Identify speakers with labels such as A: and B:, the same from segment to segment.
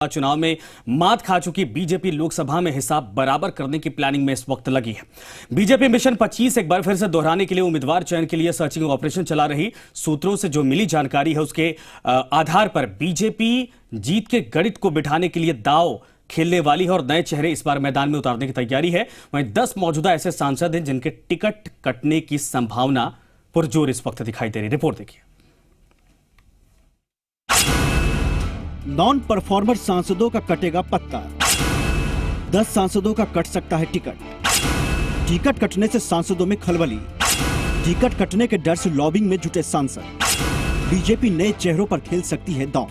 A: चुनाव में मात खा चुकी बीजेपी लोकसभा में हिसाब बराबर करने की प्लानिंग में इस वक्त लगी है। बीजेपी मिशन 25 एक बार फिर से दोहराने के लिए उम्मीदवार चयन के लिए सर्चिंग ऑपरेशन चला रही। सूत्रों से जो मिली जानकारी है उसके आधार पर बीजेपी जीत के गणित को बिठाने के लिए दांव खेलने वाली है और नए चेहरे इस बार मैदान में उतारने की तैयारी है। वहीं 10 मौजूदा ऐसे सांसद हैं जिनके टिकट कटने की संभावना पुरजोर इस वक्त दिखाई दे रही। रिपोर्ट देखिए।
B: नॉन परफॉर्मर सांसदों का कटेगा पत्ता। 10 सांसदों का कट सकता है टिकट कटने से सांसदों में खलबली। टिकट कटने के डर से लॉबिंग में जुटे सांसद। बीजेपी नए चेहरों पर खेल सकती है दांव।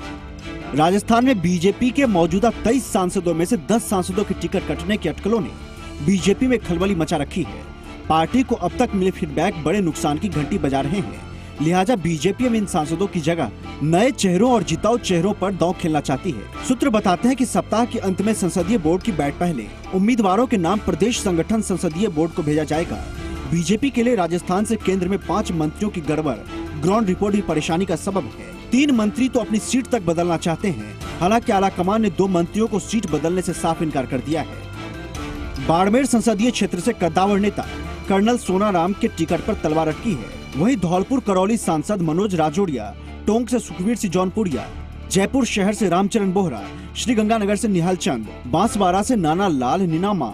B: राजस्थान में बीजेपी के मौजूदा 23 सांसदों में से 10 सांसदों के टिकट कटने की अटकलों ने बीजेपी में खलबली मचा रखी है। पार्टी को अब तक मिले फीडबैक बड़े नुकसान की घंटी बजा रहे हैं। लिहाजा बीजेपी में इन सांसदों की जगह नए चेहरों और जिताऊ चेहरों पर दांव खेलना चाहती है। सूत्र बताते हैं कि सप्ताह के अंत में संसदीय बोर्ड की बैठ पहले उम्मीदवारों के नाम प्रदेश संगठन संसदीय बोर्ड को भेजा जाएगा। बीजेपी के लिए राजस्थान से केंद्र में 5 मंत्रियों की गड़बड़ ग्राउंड रिपोर्ट भी परेशानी का सबब है। 3 मंत्री तो अपनी सीट तक बदलना चाहते हैं। हालांकि आलाकमान ने 2 मंत्रियों को सीट बदलने से साफ इनकार कर दिया है। बाड़मेर संसदीय क्षेत्र से कद्दावर नेता कर्नल सोनाराम के टिकट पर तलवार अटकी है। वहीं धौलपुर करौली सांसद मनोज राजोड़िया, टोंक से सुखवीर सिंह जौनपुरिया, जयपुर शहर से रामचरण बोहरा, श्रीगंगानगर से निहाल चंद, बांसवाड़ा से नाना लाल निनामा,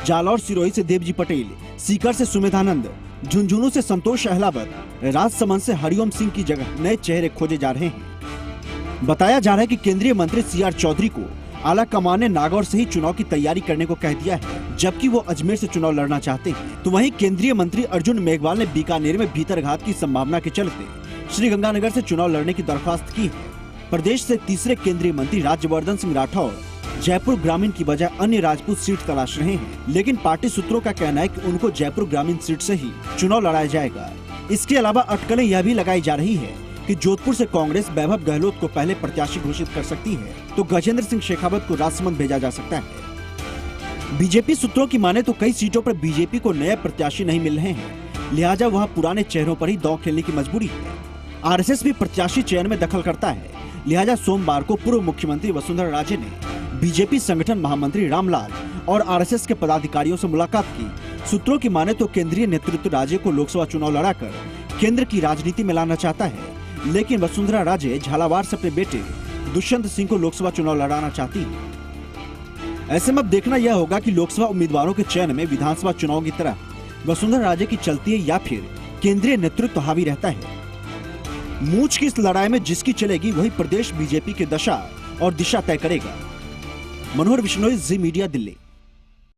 B: जालौर सिरोही से देवजी पटेल, सीकर से सुमेधानंद, झुंझुनू से संतोष अहलावत, राजसमंद से हरिओम सिंह की जगह नए चेहरे खोजे जा रहे हैं। बताया जा रहा है कि केंद्रीय मंत्री CR चौधरी को आलाकमान ने नागौर से ही चुनाव की तैयारी करने को कह दिया है, जबकि वो अजमेर से चुनाव लड़ना चाहते हैं। तो वहीं केंद्रीय मंत्री अर्जुन मेघवाल ने बीकानेर में भीतरघात की संभावना के चलते श्रीगंगानगर से चुनाव लड़ने की दरख्वास्त की है। प्रदेश से तीसरे केंद्रीय मंत्री राज्यवर्धन सिंह राठौर जयपुर ग्रामीण की बजाय अन्य राजपूत सीट तलाश रहे हैं, लेकिन पार्टी सूत्रों का कहना है कि उनको जयपुर ग्रामीण सीट से ही चुनाव लड़ाया जाएगा। इसके अलावा अटकलें यह भी लगाई जा रही है कि जोधपुर से कांग्रेस वैभव गहलोत को पहले प्रत्याशी घोषित कर सकती है, तो गजेंद्र सिंह शेखावत को राजसमंद भेजा जा सकता है। बीजेपी सूत्रों की माने तो कई सीटों पर बीजेपी को नए प्रत्याशी नहीं मिल रहे हैं, लिहाजा वह पुराने चेहरों पर ही दांव खेलने की मजबूरी है। RSS भी प्रत्याशी चयन में दखल करता है, लिहाजा सोमवार को पूर्व मुख्यमंत्री वसुंधरा राजे ने बीजेपी संगठन महामंत्री रामलाल और RSS के पदाधिकारियों से मुलाकात की। सूत्रों की माने तो केंद्रीय नेतृत्व राजे को लोकसभा चुनाव लड़ाकर केंद्र की राजनीति में लाना चाहता है, लेकिन वसुंधरा राजे झालावाड़ से अपने बेटे दुष्यंत सिंह को लोकसभा चुनाव लड़ाना चाहती है। ऐसे में अब देखना यह होगा कि लोकसभा उम्मीदवारों के चयन में विधानसभा चुनाव की तरह वसुंधरा राजे की चलती है या फिर केंद्रीय नेतृत्व हावी रहता है। मूंछ की इस लड़ाई में जिसकी चलेगी वही प्रदेश बीजेपी की दशा और दिशा तय करेगा। मनोहर विश्नोई, जी मीडिया, दिल्ली।